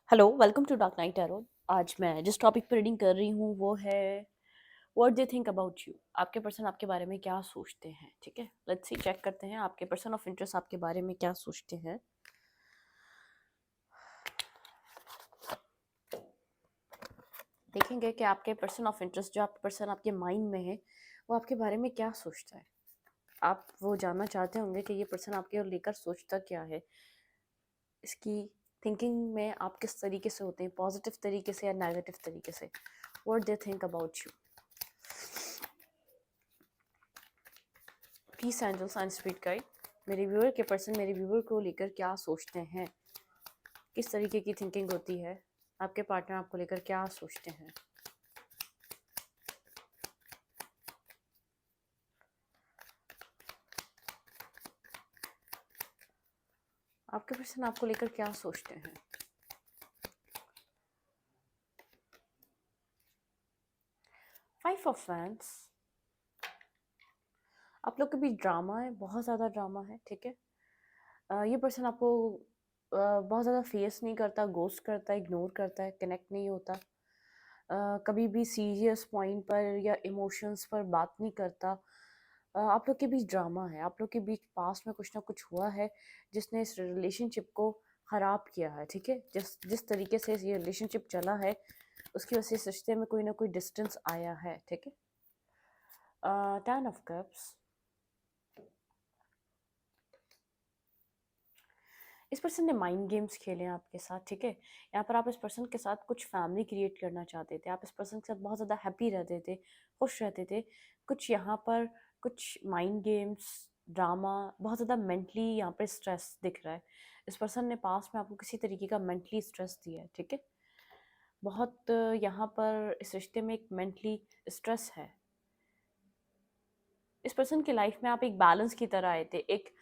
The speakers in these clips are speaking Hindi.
Hello, welcome to dark night tarot. आज मैं जिस टॉपिक पर रीडिंग कर रही हूँ वो है what they think about you. आपके पर्सन आपके बारे में क्या सोचते हैं। ठीक है, लेट्स सी, चेक करते हैं आपके पर्सन ऑफ इंटरेस्ट आपके बारे में क्या सोचते हैं। देखेंगे कि आपके पर्सन ऑफ इंटरेस्ट, जो आपके पर्सन आपके माइंड में है, वो आपके बारे में क्या सोचता है। आप वो जानना चाहते होंगे कि ये पर्सन आपके लेकर सोचता क्या है, इसकी थिंकिंग में आप किस तरीके से होते हैं, पॉजिटिव तरीके से या नेगेटिव तरीके से। What they think about you. Peace angels and spirit guide, मेरे व्यूअर के पर्सन मेरे व्यूअर को लेकर क्या सोचते हैं, किस तरीके की थिंकिंग होती है, आपके पार्टनर आपको लेकर क्या सोचते हैं। आपके पर्सन आपको लेकर क्या सोचते हैं। फाइव ऑफ वैंड्स, आप लोग के बीच ड्रामा है, बहुत ज़्यादा ड्रामा है। ठीक है, ये पर्सन आपको बहुत ज़्यादा फेस नहीं करता, गोस्ट करता है, इग्नोर करता है, कनेक्ट नहीं होता, कभी भी सीरियस पॉइंट पर या इमोशंस पर बात नहीं करता। आप लोग के बीच ड्रामा है, आप लोग के बीच पास्ट में कुछ ना कुछ हुआ है जिसने इस रिलेशनशिप को ख़राब किया है। ठीक है, जिस जिस तरीके से ये रिलेशनशिप चला है उसकी वजह से इस रिश्ते में कोई ना कोई डिस्टेंस आया है। ठीक है, 10 ऑफ कप्स, इस पर्सन ने माइंड गेम्स खेले हैं आपके साथ। ठीक है, यहाँ पर आप इस पर्सन के साथ कुछ फैमिली क्रिएट करना चाहते थे, आप इस पर्सन के साथ बहुत ज़्यादा हैप्पी रहते थे, खुश रहते थे। कुछ यहाँ पर कुछ माइंड गेम्स, ड्रामा, बहुत ज़्यादा मेंटली यहाँ पर स्ट्रेस दिख रहा है। इस पर्सन ने पास्ट में आपको किसी तरीके का मेंटली स्ट्रेस दिया है। ठीक है, बहुत यहाँ पर इस रिश्ते में एक मेंटली स्ट्रेस है। इस पर्सन की लाइफ में आप एक बैलेंस की तरह आए थे, एक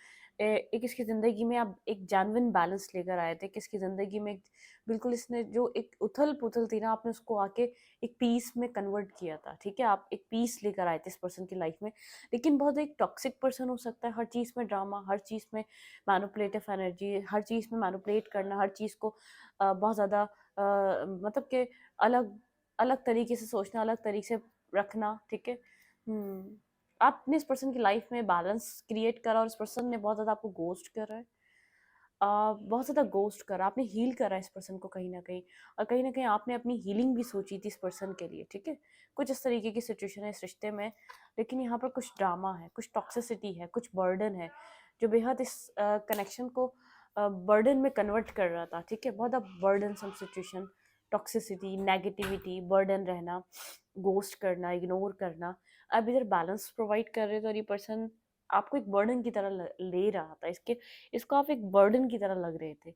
इसकी ज़िंदगी में आप एक जेन्युइन बैलेंस लेकर आए थे कि इसकी ज़िंदगी में बिल्कुल इसने जो एक उथल पुथल थी ना, आपने उसको आके एक पीस में कन्वर्ट किया था। ठीक है, आप एक पीस लेकर आए थे इस पर्सन की लाइफ में। लेकिन बहुत एक टॉक्सिक पर्सन हो सकता है, हर चीज़ में ड्रामा, हर चीज़ में मैनिपुलेटिव एनर्जी, हर चीज़ में मैनिपुलेट करना, हर चीज़ को बहुत ज़्यादा मतलब कि अलग अलग तरीके से सोचना, अलग तरीके से रखना। ठीक है, आपने इस पर्सन की लाइफ में बैलेंस क्रिएट करा और इस पर्सन ने बहुत ज़्यादा आपको गोस्ट करा है। बहुत ज़्यादा गोस्ट करा, आपने हील करा इस पर्सन को कहीं ना कहीं, और कहीं ना कहीं आपने अपनी हीलिंग भी सोची थी इस पर्सन के लिए। ठीक है, कुछ इस तरीके की सिचुएशन है इस रिश्ते में, लेकिन यहाँ पर कुछ ड्रामा है, कुछ टॉक्सिसिटी है, कुछ बर्डन है जो बेहद इस कनेक्शन को बर्डन में कन्वर्ट कर रहा था। ठीक है, बहुत burden some situation, toxicity, negativity, burden रहना, गोस्ट करना, इग्नोर करना। आप इधर बैलेंस प्रोवाइड कर रहे हो और ये पर्सन आपको एक बर्डन की तरह ले रहा था, इसको आप एक बर्डन की तरह लग रहे थे।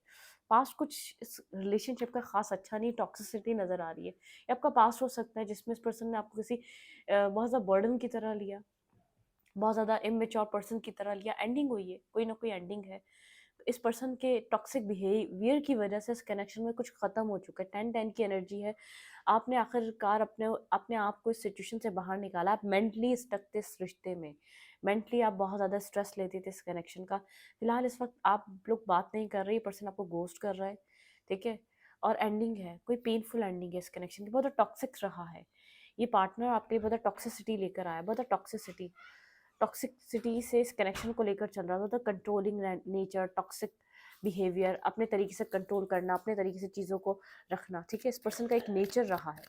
पास्ट कुछ इस रिलेशनशिप का खास अच्छा नहीं, टॉक्सिसिटी नज़र आ रही है। ये आपका पास्ट हो सकता है जिसमें इस पर्सन ने आपको किसी बहुत ज़्यादा बर्डन की तरह लिया, बहुत ज़्यादा इमेच्योर पर्सन की तरह लिया। एंडिंग हुई है, कोई ना कोई एंडिंग है। इस पर्सन के टॉक्सिक बिहेवियर की वजह से इस कनेक्शन में कुछ ख़त्म हो चुका है। 10-10 की एनर्जी है। आपने आखिरकार अपने अपने आप को इस सिचुएशन से बाहर निकाला। आप मेंटली स्टक थे इस रिश्ते में, मेंटली आप बहुत ज़्यादा स्ट्रेस लेते थे इस कनेक्शन का। फिलहाल इस वक्त आप लोग बात नहीं कर रहे, पर्सन आपको गोस्ट कर रहा है। ठीक है, और एंडिंग है, कोई पेनफुल एंडिंग है इस कनेक्शन की, बहुत टॉक्सिक रहा है। ये पार्टनर आपके लिए बहुत टॉक्सिसिटी लेकर आया, बहुत टॉक्सिसिटी, टॉक्सिसिटी से इस कनेक्शन को लेकर चल रहा था। तो कंट्रोलिंग नेचर, टॉक्सिक बिहेवियर, अपने तरीके से कंट्रोल करना, अपने तरीके से चीज़ों को रखना। ठीक है, इस पर्सन का एक नेचर रहा है।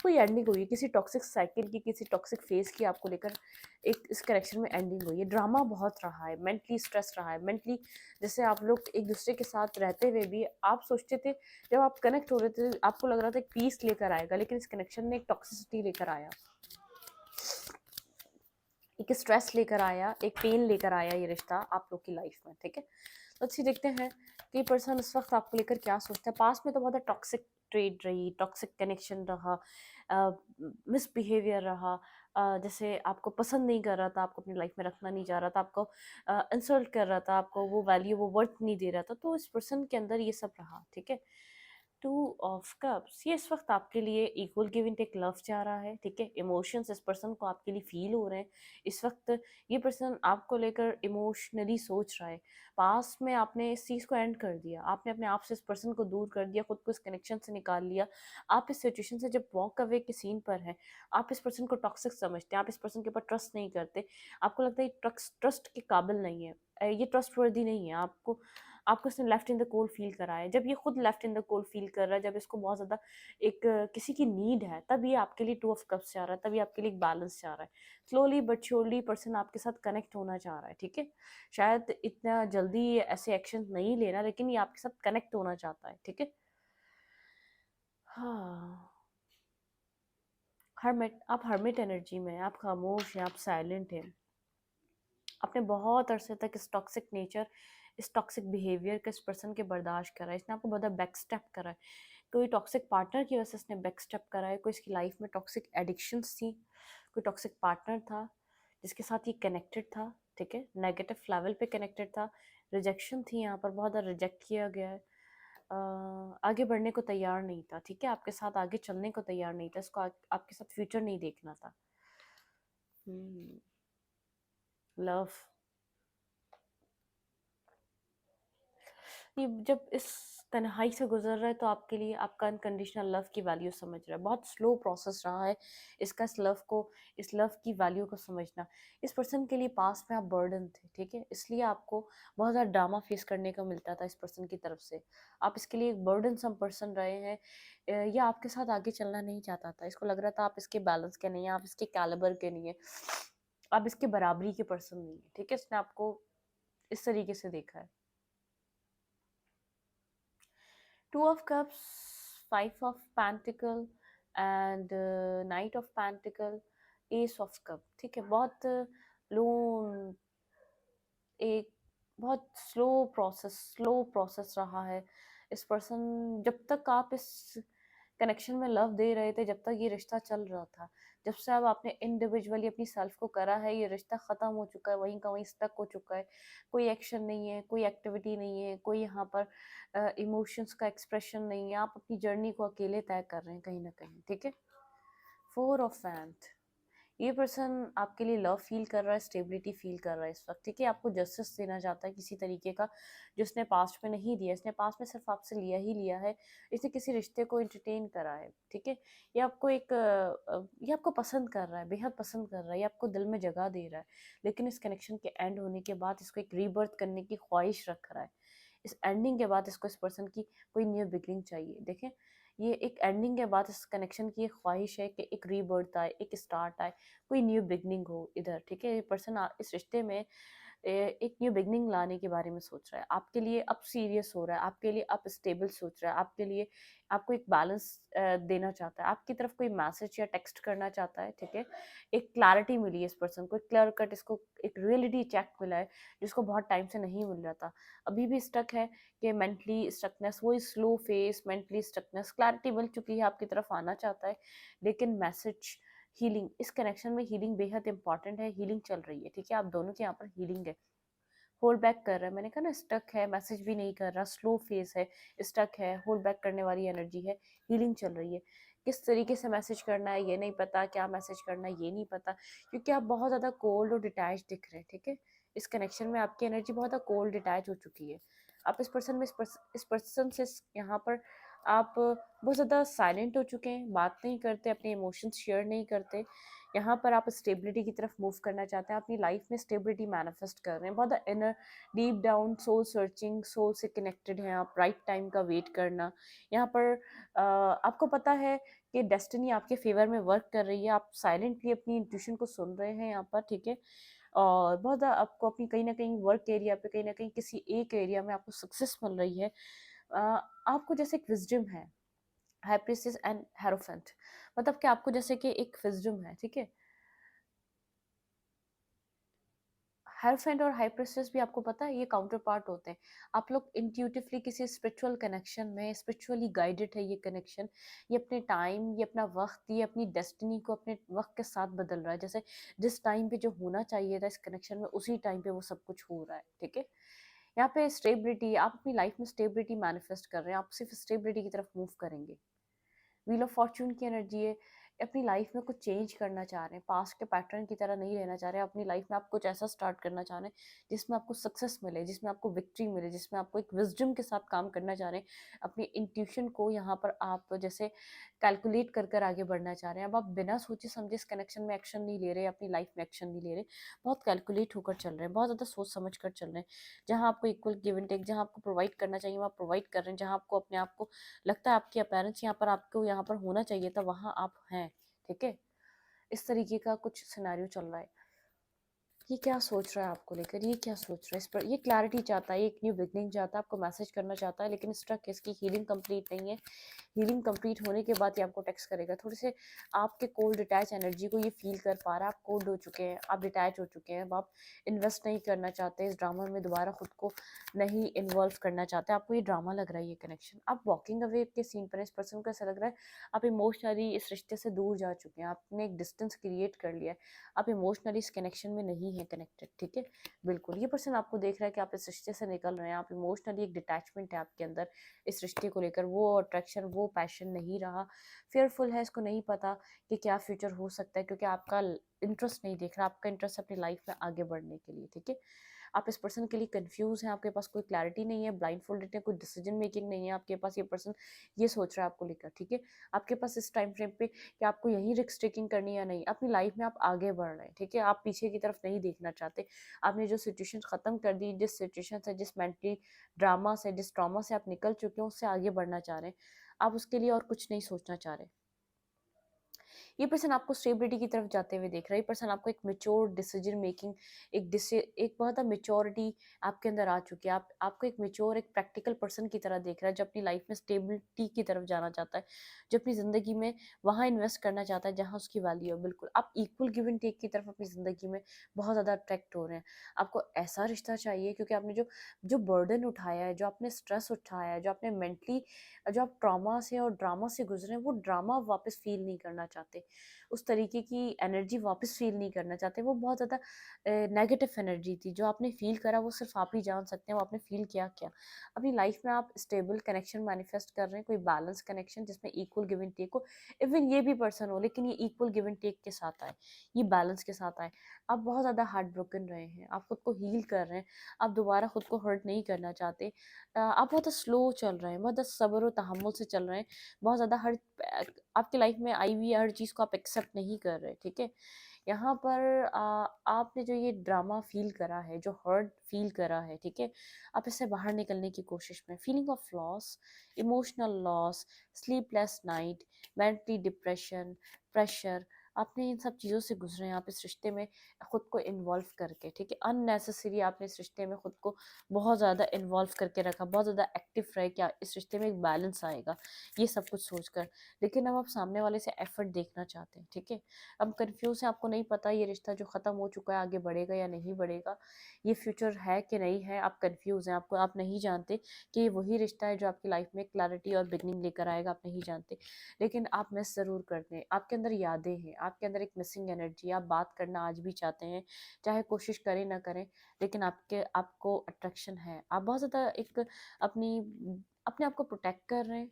कोई एंडिंग हुई है किसी टॉक्सिक साइकिल की, किसी टॉक्सिक फेज की, आपको लेकर एक इस कनेक्शन में एंडिंग हुई है। ड्रामा बहुत रहा है, मेंटली स्ट्रेस रहा है, मेंटली जैसे आप लोग एक दूसरे के साथ रहते हुए भी आप सोचते थे, जब आप कनेक्ट हो रहे थे आपको लग रहा था एक पीस लेकर आएगा, लेकिन इस कनेक्शन ने एक टॉक्सिसिटी लेकर आया, एक स्ट्रेस लेकर आया, एक पेन लेकर आया ये रिश्ता आप लोग की लाइफ में। ठीक है, तो अच्छी देखते हैं कि पर्सन इस वक्त आपको लेकर क्या सोचता है। पास्ट में तो बहुत टॉक्सिक ट्रेड रही, टॉक्सिक कनेक्शन रहा, मिसबिहेवियर रहा, जैसे आपको पसंद नहीं कर रहा था, आपको अपनी लाइफ में रखना नहीं चाह रहा था, आपको इंसल्ट कर रहा था, आपको वो वैल्यू, वो वर्थ नहीं दे रहा था। तो इस पर्सन के अंदर ये सब रहा। ठीक है, टू ऑफ कप्स, ये इस वक्त आपके लिए equal give and take love चाह रहा है, ठीक है। इमोशंस इस पर्सन को आपके लिए फील हो रहे हैं इस वक्त। ये पर्सन आपको लेकर इमोशनली सोच रहा है। पास में आपने इस चीज़ को एंड कर दिया, आपने अपने आप से इस पर्सन को दूर कर दिया, खुद को इस कनेक्शन से निकाल लिया। आप इस सिचुएशन से जब वॉक अवे के सीन पर हैं, आप इस पर्सन को टॉक्सिक समझते हैं, आप इस पर्सन के ऊपर ट्रस्ट नहीं करते। आपको लगता है ट्रस्ट के काबिल नहीं है, ये ट्रस्ट वर्दी नहीं है। आपको आपको इसने left in the cold feel करा है। जब ये खुद left in the cold feel कर रहा है, जब इसको बहुत ज़्यादा एक किसी की नीड है, तब ये आपके लिए टू ऑफ कप्स चाह रहा है, तब ये आपके लिए एक बैलेंस चाह रहा है। स्लोली बट श्योरली पर्सन आपके साथ कनेक्ट होना चाह रहा है, ठीक है। शायद इतना जल्दी ये ऐसे एक्शन नहीं लेना, लेकिन ये आपके साथ कनेक्ट होना चाहता है, ठीक है। हाँ, हर्मिट, आप हर्मिट एनर्जी में हैं, आप खामोश हैं, आप साइलेंट हैं। आपने बहुत अरसे तक इस टॉक्सिक नेचर, इस टॉक्सिक बिहेवियर के इस पर्सन के बर्दाश्त करा है। इसने आपको बहुत बैक स्टेप करा है। कोई टॉक्सिक पार्टनर की वजह से इसने बैक स्टेप करा है, कोई इसकी लाइफ में टॉक्सिक एडिक्शंस थी, कोई टॉक्सिक पार्टनर था जिसके साथ ये कनेक्टेड था, ठीक है। नेगेटिव लेवल पे कनेक्टेड था, रिजेक्शन थी यहाँ पर, बहुत ज़्यादा रिजेक्ट किया गया है। आगे बढ़ने को तैयार नहीं था, ठीक है। आपके साथ आगे चलने को तैयार नहीं था, इसको आपके साथ फ्यूचर नहीं देखना था। लव, ये जब इस तन्हाई से गुजर रहा है तो आपके लिए आपका अनकंडीशनल लव की वैल्यू समझ रहा है। बहुत स्लो प्रोसेस रहा है इसका, इस लव की वैल्यू को समझना। इस पर्सन के लिए पास में आप बर्डन थे, ठीक है, इसलिए आपको बहुत ज़्यादा ड्रामा फेस करने का मिलता था इस पर्सन की तरफ से। आप इसके लिए एक बर्डन सम पर्सन रहे हैं। ये आपके साथ आगे चलना नहीं चाहता था, इसको लग रहा था आप इसके बैलेंस के नहीं हैं, आप इसके कैलिबर के नहीं है, आप इसके बराबरी के पर्सन नहीं है, ठीक है। इसने आपको इस तरीके से देखा है। Two of cups, five of pentacle and night of pentacle, S of cup, ठीक है। बहुत लोन, एक बहुत स्लो प्रोसेस रहा है इस पर्सन। जब तक आप इस कनेक्शन में लव दे रहे थे, जब तक ये रिश्ता चल रहा था, जब से अब आपने इंडिविजुअली अपनी सेल्फ को करा है, ये रिश्ता ख़त्म हो चुका है, वहीं का वहीं स्टक हो चुका है। कोई एक्शन नहीं है, कोई एक्टिविटी नहीं है, कोई यहाँ पर इमोशंस का एक्सप्रेशन नहीं है। आप अपनी जर्नी को अकेले तय कर रहे हैं कहीं ना कहीं, ठीक है। फोर ऑफ फैंट, ये पर्सन आपके लिए लव फील कर रहा है, स्टेबिलिटी फील कर रहा है इस वक्त, ठीक है। आपको जस्टिस देना चाहता है किसी तरीके का, जो इसने पास्ट में नहीं दिया। इसने पास्ट में सिर्फ आपसे लिया ही लिया है, इसने किसी रिश्ते को एंटरटेन करा है, ठीक है। ये आपको पसंद कर रहा है, बेहद पसंद कर रहा है, ये आपको दिल में जगह दे रहा है, लेकिन इस कनेक्शन के एंड होने के बाद इसको एक रीबर्थ करने की ख्वाहिश रख रहा है। इस एंडिंग के बाद इसको इस पर्सन की कोई न्यू बिगनिंग चाहिए। देखें, ये एक एंडिंग के बाद इस कनेक्शन की एक ख्वाहिश है कि एक रीबर्थ आए, एक स्टार्ट आए, कोई न्यू बिगनिंग हो इधर, ठीक है। ये पर्सन इस रिश्ते में एक न्यू बिगनिंग लाने के बारे में सोच रहा है, आपके लिए अब सीरियस हो रहा है, आपके लिए अब स्टेबल सोच रहा है, आपके लिए आपको एक बैलेंस देना चाहता है, आपकी तरफ कोई मैसेज या टेक्स्ट करना चाहता है, ठीक है। एक क्लैरिटी मिली है इस पर्सन को, एक क्लियर कट इसको एक रियलिटी चेक मिला है, जिसको बहुत टाइम से नहीं मिल रहा था। अभी भी स्टक है कि मेंटली स्टकनेस, वो slow phase mentally stuckness, clarity मिल चुकी है, आपकी तरफ आना चाहता है, लेकिन मैसेज हीलिंग, इस कनेक्शन में हीलिंग बेहद इंपॉर्टेंट है। हीलिंग चल रही है, ठीक है, आप दोनों के यहाँ पर हीलिंग है। होल्ड बैक कर रहा है, मैंने कहा ना, स्टक है, मैसेज भी नहीं कर रहा, स्लो फेस है, स्टक है, होल्ड बैक करने वाली एनर्जी है, हीलिंग चल रही है। किस तरीके से मैसेज करना है ये नहीं पता, क्या मैसेज करना है ये नहीं पता, क्योंकि आप बहुत ज़्यादा कोल्ड और डिटैच दिख रहे हैं, ठीक है। इस कनेक्शन में आपकी एनर्जी बहुत ज़्यादा कोल्ड डिटैच हो चुकी है। आप इस पर्सन में इस पर्सन से यहाँ पर आप बहुत ज़्यादा साइलेंट हो चुके हैं, बात नहीं करते, अपने इमोशंस शेयर नहीं करते। यहाँ पर आप स्टेबिलिटी की तरफ मूव करना चाहते हैं, अपनी लाइफ में स्टेबिलिटी मैनिफेस्ट कर रहे हैं, बहुत inner deep down soul searching, soul से कनेक्टेड हैं आप, राइट टाइम का वेट करना। यहाँ पर आपको पता है कि डेस्टिनी आपके फेवर में वर्क कर रही है, आप साइलेंटली अपनी इंट्यूशन को सुन रहे हैं यहाँ पर, ठीक है। और बहुत ज़्यादा आपको अपनी कहीं ना कहीं वर्क एरिया पे, कहीं ना कहीं किसी एक एरिया में आपको सक्सेस मिल रही है। आपको जैसे एक विजडम है, हाइप्रिस्टिस एंड हेरोफेंट, मतलब कि आपको जैसे कि एक विजडम है, ठीक है। हेरोफेंट और हाइप्रिस्टिस भी आपको पता है ये काउंटर पार्ट होते हैं। आप लोग इंट्यूटिवली किसी स्पिरिचुअल कनेक्शन में, स्पिरिचुअली गाइडेड है ये कनेक्शन। ये अपने टाइम, ये अपना वक्त, ये अपनी डेस्टिनी को अपने वक्त के साथ बदल रहा है। जैसे जिस टाइम पे जो होना चाहिए था इस कनेक्शन में, उसी टाइम पे वो सब कुछ हो रहा है, ठीक है। यहाँ पे स्टेबिलिटी, आप अपनी लाइफ में स्टेबिलिटी मैनिफेस्ट कर रहे हैं, आप सिर्फ स्टेबिलिटी की तरफ मूव करेंगे। व्हील ऑफ फॉर्चून की एनर्जी है, अपनी लाइफ में कुछ चेंज करना चाह रहे हैं, पास्ट के पैटर्न की तरह नहीं रहना चाह रहे हैं, अपनी लाइफ में आप कुछ ऐसा स्टार्ट करना चाह रहे हैं जिसमें आपको सक्सेस मिले, जिसमें आपको विक्ट्री मिले, जिसमें आपको एक विजडम के साथ काम करना चाह रहे हैं। अपनी इंट्यूशन को यहाँ पर आप जैसे कैलकुलेट कर कर आगे बढ़ना चाह रहे हैं। अब आप बिना सोचे समझे इस कनेक्शन में एक्शन नहीं ले रहे, अपनी लाइफ में एक्शन नहीं ले रहे, बहुत कैलकुलेट होकर चल रहे हैं, बहुत ज़्यादा सोच समझ कर चल रहे हैं। जहाँ आपको इक्वल गिव एंड टेक, जहाँ आपको प्रोवाइड करना चाहिए वहाँ प्रोवाइड कर रहे हैं, जहाँ आपको अपने आप को लगता है आपके अपेरेंट्स यहाँ पर आपको यहाँ पर होना चाहिए था, वहाँ आप हैं। ठीक है, इस तरीके का कुछ सिनेरियो चल रहा है। ये क्या सोच रहा है आपको लेकर, ये क्या सोच रहा है इस पर, ये क्लैरिटी चाहता है, एक न्यू बिगनिंग चाहता है, आपको मैसेज करना चाहता है, लेकिन इस ट्रक इसकी हीलिंग कंप्लीट नहीं है। हीलिंग कंप्लीट होने के बाद ये आपको टेक्स्ट करेगा। थोड़े से आपके कोल्ड डिटैच एनर्जी को ये फील कर पा रहा है, आप कोल्ड हो चुके हैं, आप डिटैच हो चुके हैं, अब आप इन्वेस्ट नहीं करना चाहते इस ड्रामा में, दोबारा खुद को नहीं इन्वॉल्व करना चाहते, आपको ये ड्रामा लग रहा है, ये कनेक्शन। आप वॉकिंग अवे के सीन पर इस पर्सन को ऐसा लग रहा है आप इमोशनली इस रिश्ते से दूर जा चुके हैं, आपने एक डिस्टेंस क्रिएट कर लिया है, आप इमोशनली इस कनेक्शन में नहीं है कनेक्टेड। ठीक है, बिल्कुल ये पर्सन आपको देख रहा है कि आप इस रिश्ते से निकल रहे हैं, आप इमोशनली एक डिटैचमेंट है आपके अंदर इस रिश्ते को लेकर, वो अट्रैक्शन वो पैशन नहीं रहा, फेयरफुल है, इसको नहीं पता कि क्या फ्यूचर हो सकता है, क्योंकि आपका इंटरेस्ट नहीं देख रहा, आपका इंटरेस्ट अपनी लाइफ में आगे बढ़ने के लिए। ठीक है, आप इस पर्सन के लिए कंफ्यूज हैं, आपके पास कोई क्लैरिटी नहीं है, ब्लाइंड फोल्डेड है, कोई डिसीजन मेकिंग नहीं है आपके पास, ये पर्सन ये सोच रहा है आपको लेकर। ठीक है, आपके पास इस टाइम फ्रेम पे कि आपको यही रिस्क टेकिंग करनी है या नहीं, अपनी लाइफ में आप आगे बढ़ रहे हैं। ठीक है, आप पीछे की तरफ नहीं देखना चाहते, आपने जो सिचुएशन खत्म कर दी, जिस सिचुएशन से, जिस मेंटली ड्रामा से, जिस ट्रॉमा से आप निकल चुके हैं, उससे आगे बढ़ना चाह रहे हैं, आप उसके लिए और कुछ नहीं सोचना चाह रहे। ये पर्सन आपको स्टेबिलिटी की तरफ जाते हुए देख रहा है, ये पर्सन आपको एक मेच्योर डिसीजन मेकिंग, एक बहुत मेच्योरिटी आपके अंदर आ चुकी है, आपको एक मेच्योर, एक प्रैक्टिकल पर्सन की तरह देख रहा है, जो अपनी लाइफ में स्टेबिलिटी की तरफ जाना चाहता है, जो अपनी ज़िंदगी में वहाँ इन्वेस्ट करना चाहता है जहाँ उसकी वैल्यू है। बिल्कुल आप इक्वल गिव एंड टेक की तरफ अपनी ज़िंदगी में बहुत ज़्यादा अट्रैक्ट हो रहे हैं। आपको ऐसा रिश्ता चाहिए क्योंकि आपने जो जो बर्डन उठाया है, जो आपने स्ट्रेस उठाया है, जो आपने मेंटली, जो आप ट्रॉमा से और ड्रामा से गुजरे हैं, वो ड्रामा वापस फील नहीं करना चाहते, उस तरीके की एनर्जी वापस फील नहीं करना चाहते। वो बहुत ज़्यादा नेगेटिव एनर्जी थी, जो आपने फील करा वो सिर्फ आप ही जान सकते हैं वो आपने फील किया क्या। अपनी लाइफ में आप स्टेबल कनेक्शन मैनिफेस्ट कर रहे हैं, कोई बैलेंस कनेक्शन जिसमें इक्वल गिव एंड टेक हो, इवन ये भी पर्सन हो लेकिन ये इक्वल गिव एंड टेक के साथ आए, ये बैलेंस के साथ आए। आप बहुत ज़्यादा हार्ट ब्रोकन रहे हैं, आप खुद को हील कर रहे हैं, आप दोबारा खुद को हर्ट नहीं करना चाहते, आप बहुत स्लो चल रहे हैं, बहुत सब्र और तहम्मुल से चल रहे हैं, बहुत ज़्यादा हर आपकी लाइफ में आई हुई हर चीज़ को आप एक्सेप्ट नहीं कर रहे। ठीक है, यहाँ पर आपने जो ये ड्रामा फील करा है, जो हर्ट फील करा है, ठीक है, आप इससे बाहर निकलने की कोशिश में, feeling of loss, emotional loss, sleepless night, mentally depression, pressure, आपने इन सब चीज़ों से गुजरे हैं, आप इस रिश्ते में खुद को इन्वॉल्व करके। ठीक है, अननेसेसरी आपने इस रिश्ते में खुद को बहुत ज़्यादा इन्वॉल्व करके रखा, बहुत ज़्यादा एक्टिव रहे, क्या इस रिश्ते में एक बैलेंस आएगा, ये सब कुछ सोचकर। लेकिन अब आप सामने वाले से एफर्ट देखना चाहते हैं। ठीक है, अब कंफ्यूज है, आपको नहीं पता ये रिश्ता जो ख़त्म हो चुका है आगे बढ़ेगा या नहीं बढ़ेगा, ये फ्यूचर है कि नहीं है, आप कंफ्यूज हैं, आपको आप नहीं जानते कि ये वही रिश्ता है जो आपकी लाइफ में क्लैरिटी और बिगनिंग लेकर आएगा, आप नहीं जानते। लेकिन आप मिस ज़रूर करते हैं, आपके अंदर यादें हैं, आपके अंदर एक मिसिंग एनर्जी, आप बात करना आज भी चाहते हैं, चाहे कोशिश करें ना करें, लेकिन आपको अट्रैक्शन है, आप बहुत ज़्यादा एक अपनी अपने आप को प्रोटेक्ट कर रहे हैं,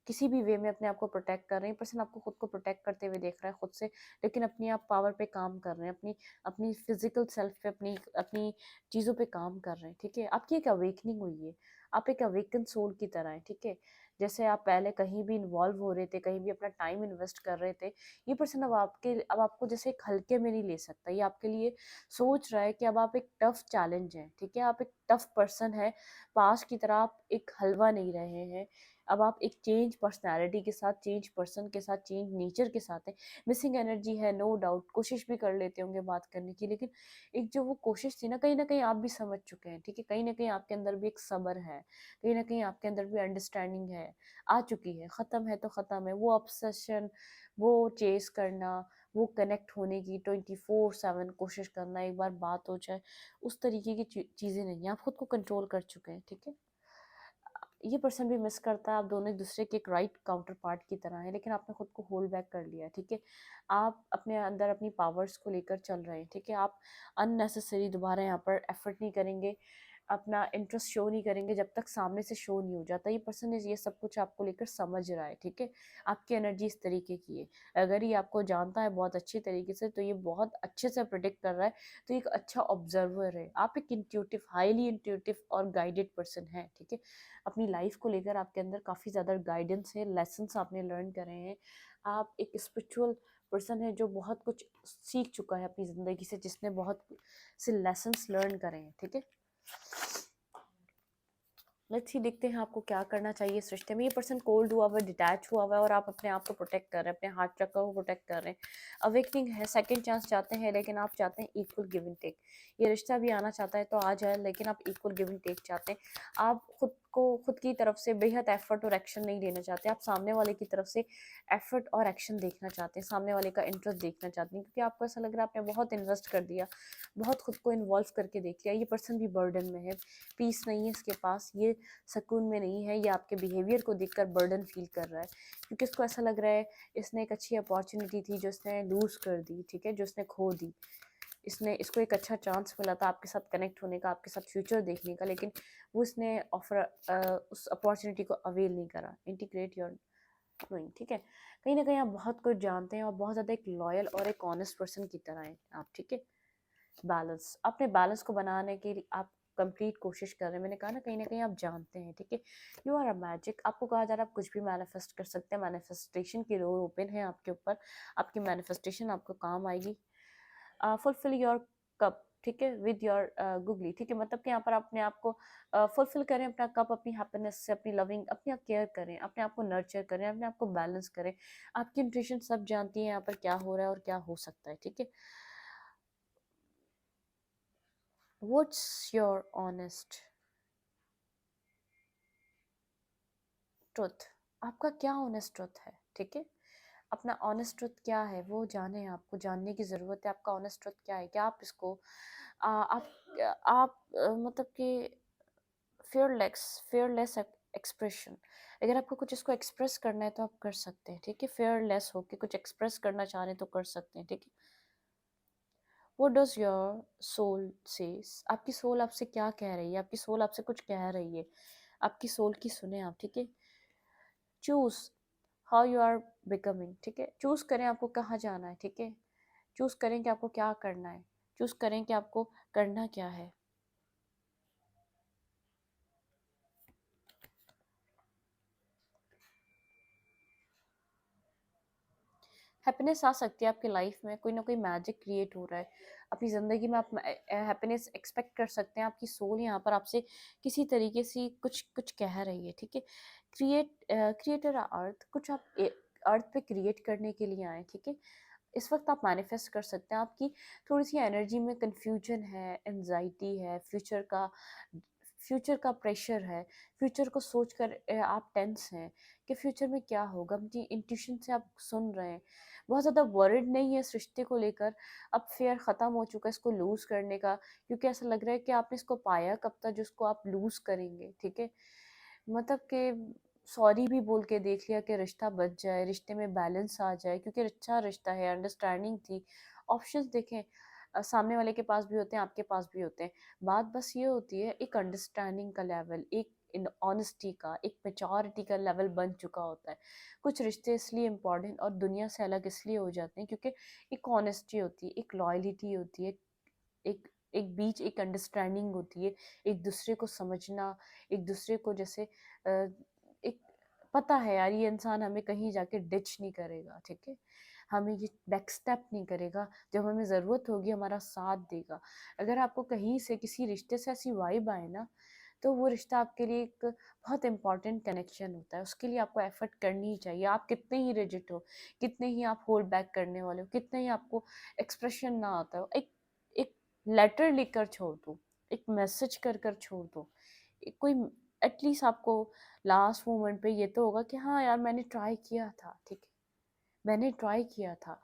किसी भी वे में अपने आप को प्रोटेक्ट कर रहे हैं। पर्सन आपको खुद को प्रोटेक्ट करते हुए देख रहा है खुद से, लेकिन अपनी आप पावर पे काम कर रहे हैं, अपनी अपनी फिजिकल सेल्फ पे, अपनी अपनी चीज़ों पे काम कर रहे हैं। ठीक है, आपकी एक अवेकनिंग हुई है, आप एक अवेकन सोल की तरह हैं। ठीक है, जैसे आप पहले कहीं भी इन्वॉल्व हो रहे थे, कहीं भी अपना टाइम इन्वेस्ट कर रहे थे, ये पर्सन अब आपको जैसे एक हल्के में नहीं ले सकता, ये आपके लिए सोच रहा है कि अब आप एक टफ चैलेंज हैं। ठीक है, आप एक टफ पर्सन है, पास की तरह आप एक हलवा नहीं रहे हैं, अब आप एक चेंज पर्सनालिटी के साथ, चेंज पर्सन के साथ, चेंज नेचर के साथ हैं। मिसिंग एनर्जी है, नो डाउट, कोशिश भी कर लेते होंगे बात करने की, लेकिन एक जो वो कोशिश थी ना कहीं आप भी समझ चुके हैं। ठीक है, कहीं ना कहीं आपके अंदर भी एक सब्र है, कहीं ना कहीं आपके अंदर भी अंडरस्टैंडिंग है, आ चुकी है, ख़त्म है तो ख़त्म है वो ऑब्सेशन, वो चेस करना, वो कनेक्ट होने की 24/7 कोशिश करना, एक बार बात हो जाए, उस तरीके की चीज़ें नहीं हैं, आप खुद को कंट्रोल कर चुके हैं। ठीक है, ये पर्सन भी मिस करता है, आप दोनों एक दूसरे के एक राइट काउंटर पार्ट की तरह है, लेकिन आपने खुद को होल्ड बैक कर लिया है। ठीक है, आप अपने अंदर अपनी पावर्स को लेकर चल रहे हैं। ठीक है, आप अननेसेसरी दोबारा यहाँ पर एफर्ट नहीं करेंगे, अपना इंटरेस्ट शो नहीं करेंगे जब तक सामने से शो नहीं हो जाता। ये पर्सन ये सब कुछ आपको लेकर समझ रहा है, ठीक है। आपकी एनर्जी इस तरीके की है। अगर ये आपको जानता है बहुत अच्छी तरीके से, तो ये बहुत अच्छे से प्रिडिक्ट कर रहा है, तो एक अच्छा ऑब्जर्वर है। आप एक इंट्यूटिव, हाईली इंट्यूटिव और गाइडेड पर्सन है, ठीक है। अपनी लाइफ को लेकर आपके अंदर काफ़ी ज़्यादा गाइडेंस है, लेसन्स आपने लर्न करे हैं। आप एक स्पिरिचुअल पर्सन है जो बहुत कुछ सीख चुका है अपनी ज़िंदगी से, जिसने बहुत से लेसन्स लर्न करे हैं, ठीक है। लेट्स ही देखते हैं आपको क्या करना चाहिए इस रिश्ते में। ये पर्सन कोल्ड हुआ हुआ है, डिटैच हुआ हुआ है, और आप अपने आप को प्रोटेक्ट कर रहे हैं, अपने हार्ट चक्र को प्रोटेक्ट कर रहे हैं। अवेकनिंग है, सेकंड चांस चाहते हैं, लेकिन आप चाहते हैं इक्वल गिव एंड टेक। ये रिश्ता भी आना चाहता है तो आ जाए, लेकिन आप इक्वल गिव एंड टेक चाहते हैं। आप खुद की तरफ से बेहद एफर्ट और एक्शन नहीं लेना चाहते। आप सामने वाले की तरफ से एफर्ट और एक्शन देखना चाहते हैं, सामने वाले का इंटरेस्ट देखना चाहते हैं, क्योंकि आपको ऐसा लग रहा है आपने बहुत इन्वेस्ट कर दिया, बहुत खुद को इन्वॉल्व करके देख लिया। ये पर्सन भी बर्डन में है, पीस नहीं है इसके पास, ये सुकून में नहीं है। ये आपके बिहेवियर को देखकर बर्डन फील कर रहा है, क्योंकि इसको ऐसा लग रहा है इसने एक अच्छी अपॉर्चुनिटी थी जो इसने लूज़ कर दी, ठीक है, जो इसने खो दी। इसको एक अच्छा चांस मिला था आपके साथ कनेक्ट होने का, आपके साथ फ्यूचर देखने का, लेकिन वो इसने उस अपॉर्चुनिटी को अवेल नहीं करा। इंटीग्रेट योर नोइंग, ठीक है। कहीं ना कहीं आप बहुत कुछ जानते हैं और बहुत ज़्यादा एक लॉयल और एक ऑनेस्ट पर्सन की तरह हैं आप, ठीक है। बैलेंस, अपने बैलेंस को बनाने के लिए आप कंप्लीट कोशिश कर रहे हैं। मैंने कहा ना कहीं आप जानते हैं, ठीक है। You are a magic. आपको कहा जा रहा है आप कुछ भी मैनिफेस्ट कर सकते हैं। मैनिफेस्टेशन की डोर ओपन है आपके ऊपर। आपकी मैनिफेस्टेशन आपको काम आएगी। फुलफिल योर कप, ठीक है, विद योर गुगली, ठीक है। मतलब कि यहाँ पर अपने आप को फुलफिल करें, अपना कप अपनी हैप्पीनेस से, अपनी लविंग, अपनी आप केयर करें, अपने आप को नर्चर करें, अपने आप को बैलेंस करें। आपकी इंट्यूशन सब जानती है यहाँ पर क्या हो रहा है और क्या हो सकता है, ठीक है। What's your honest truth? आपका क्या ऑनेस्ट ट्रुथ है, ठीक है। अपना ऑनेस्ट ट्रुथ क्या है वो जाने, आपको जानने की ज़रूरत है। आपका ऑनेस्ट ट्रुथ क्या है? क्या आप इसको मतलब कि फेयरलेस एक्सप्रेशन, अगर आपको कुछ इसको एक्सप्रेस करना है तो आप कर सकते हैं, ठीक है। फेयरलेस होके कुछ एक्सप्रेस करना चाह रहे हैं तो कर सकते हैं, ठीक है। What does your soul says? आपकी सोल आपसे क्या कह रही है? आपकी सोल आपसे कुछ कह रही है, आपकी सोल की सुने आप, ठीक है। Choose how you are becoming, ठीक है। चूज करें आपको कहाँ जाना है, ठीक है। चूज करें कि आपको क्या करना है, चूज करें कि आपको करना क्या है। हैप्पीनेस आ सकती है आपकी लाइफ में, कोई ना कोई मैजिक क्रिएट हो रहा है अपनी ज़िंदगी में। आप हैप्पीनेस एक्सपेक्ट कर सकते हैं। आपकी सोल यहाँ पर आपसे किसी तरीके से कुछ कुछ कह रही है, ठीक है। क्रिएटर अर्थ, कुछ आप अर्थ पे क्रिएट करने के लिए आए, ठीक है। इस वक्त आप मैनिफेस्ट कर सकते हैं। आपकी थोड़ी सी एनर्जी में कंफ्यूजन है, एनजाइटी है, फ्यूचर का प्रेशर है। फ्यूचर को सोचकर आप टेंस हैं कि फ्यूचर में क्या होगा। अपनी इंट्यूशन से आप सुन रहे हैं, बहुत ज़्यादा वर्ried नहीं है इस रिश्ते को लेकर। अब फेयर ख़त्म हो चुका है इसको लूज़ करने का, क्योंकि ऐसा लग रहा है कि आपने इसको पाया कब तक जिसको आप लूज़ करेंगे, ठीक है। मतलब कि सॉरी भी बोल के देख लिया कि रिश्ता बच जाए, रिश्ते में बैलेंस आ जाए, क्योंकि अच्छा रिश्ता है, अंडरस्टैंडिंग थी। ऑप्शंस देखें, सामने वाले के पास भी होते हैं, आपके पास भी होते हैं। बात बस ये होती है एक अंडरस्टैंडिंग का लेवल, एक इन ऑनेस्टी का, एक मेचोरिटी का लेवल बन चुका होता है। कुछ रिश्ते इसलिए इम्पोर्टेंट और दुनिया से अलग इसलिए हो जाते हैं क्योंकि एक ऑनेस्टी होती है, एक लॉयलिटी होती है, एक एक बीच एक अंडरस्टैंडिंग होती है, एक दूसरे को समझना, एक दूसरे को जैसे एक पता है यार ये इंसान हमें कहीं जाके डिच नहीं करेगा, ठीक है। हमें ये बैक स्टेप नहीं करेगा, जब हमें ज़रूरत होगी हमारा साथ देगा। अगर आपको कहीं से किसी रिश्ते से ऐसी वाइब आए ना, तो वो रिश्ता आपके लिए एक बहुत इंपॉर्टेंट कनेक्शन होता है। उसके लिए आपको एफर्ट करनी ही चाहिए। आप कितने ही रिजिड हो, कितने ही आप होल्ड बैक करने वाले हो, कितने ही आपको एक्सप्रेशन ना आता हो, एक एक लेटर लिखकर छोड़ दो, एक मैसेज कर कर छोड़ दो, कोई एटलीस्ट आपको लास्ट मोमेंट पे ये तो होगा कि हाँ यार मैंने ट्राई किया था, ठीक है, मैंने ट्राई किया था।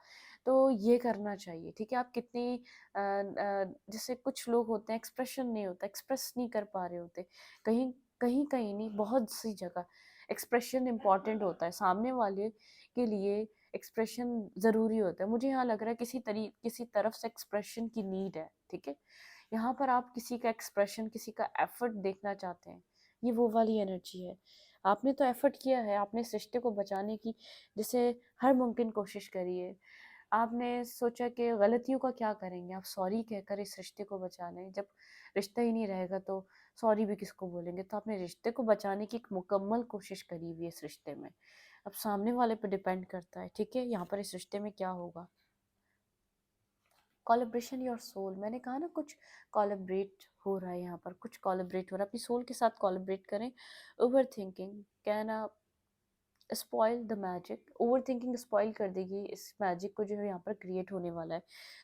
तो ये करना चाहिए, ठीक है। आप कितने जैसे कुछ लोग होते हैं एक्सप्रेशन नहीं होता, एक्सप्रेस नहीं कर पा रहे होते, कहीं कहीं कहीं नहीं, बहुत सी जगह एक्सप्रेशन इम्पॉर्टेंट होता है। सामने वाले के लिए एक्सप्रेशन ज़रूरी होता है। मुझे यहाँ लग रहा है किसी तरफ से एक्सप्रेशन की नीड है, ठीक है। यहाँ पर आप किसी का एक्सप्रेशन, किसी का एफर्ट देखना चाहते हैं, ये वो वाली एनर्जी है। आपने तो एफर्ट किया है, आपने इस रिश्ते को बचाने की जैसे हर मुमकिन कोशिश करी है। आपने सोचा कि गलतियों का क्या करेंगे, आप सॉरी कहकर इस रिश्ते को बचा लें। जब रिश्ता ही नहीं रहेगा तो सॉरी भी किसको बोलेंगे। तो आपने रिश्ते को बचाने की एक मुकम्मल कोशिश करी हुई है इस रिश्ते में। अब सामने वाले पे डिपेंड करता है, ठीक है, यहाँ पर इस रिश्ते में क्या होगा। कोलैबोरेशन योर सोल, मैंने कहा ना कुछ कोलैबोरेट हो रहा है यहाँ पर, कुछ कोलैबोरेट हो रहा है, अपनी सोल के साथ कोलैबोरेट करें। Over thinking can spoil the magic, over thinking spoil कर देगी इस मैजिक को जो है यहाँ पर क्रिएट होने वाला है।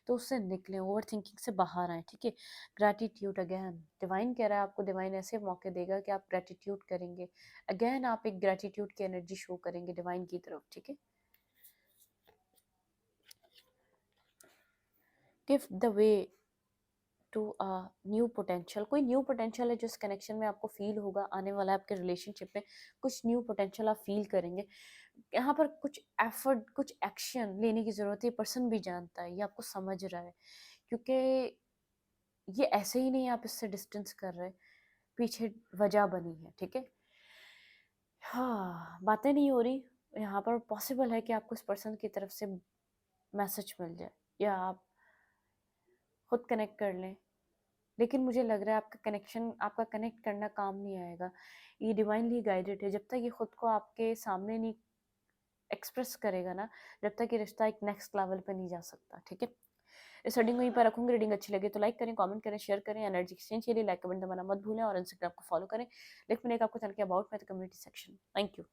तो उससे निकलें, ओवर थिंकिंग से बाहर आए, ठीक है। ग्रैटिट्यूड अगेन, डिवाइन कह रहा है आपको, डिवाइन ऐसे मौके देगा कि आप ग्रैटिट्यूड करेंगे। अगेन आप एक ग्रैटिट्यूड की एनर्जी शो करेंगे डिवाइन की तरफ, ठीक है। Give the way to a new potential, कोई न्यू पोटेंशियल है जो इस कनेक्शन में आपको फील होगा, आने वाला है आपके रिलेशनशिप में। कुछ न्यू पोटेंशियल आप फील करेंगे। यहाँ पर कुछ एफर्ट, कुछ एक्शन लेने की ज़रूरत है। ये पर्सन भी जानता है, ये आपको समझ रहा है, क्योंकि ये ऐसे ही नहीं आप इससे डिस्टेंस कर रहे, पीछे वजह बनी है, ठीक है। हाँ, बातें नहीं हो रही यहाँ पर, पॉसिबल है कि आपको इस पर्सन की तरफ से मैसेज मिल जाए या आप खुद कनेक्ट कर लें। लेकिन मुझे लग रहा है आपका कनेक्शन, आपका कनेक्ट करना काम नहीं आएगा। ये डिवाइनली गाइडेड है। जब तक ये खुद को आपके सामने नहीं एक्सप्रेस करेगा ना, जब तक ये रिश्ता एक नेक्स्ट लेवल पे नहीं जा सकता, ठीक है। इस रीडिंग को यहीं पर रखूंगी। रीडिंग अच्छी लगे तो लाइक करें, कमेंट करें, शेयर करें। एनर्जी एक्सचेंज के लिए लाइक कमेंट दबाना मत भूलें और इंस्टाग्राम को फॉलो करें। लिंक मिलेगा आपको चैनल के अबाउट में, तो कम्युनिटी सेक्शन। Thank you.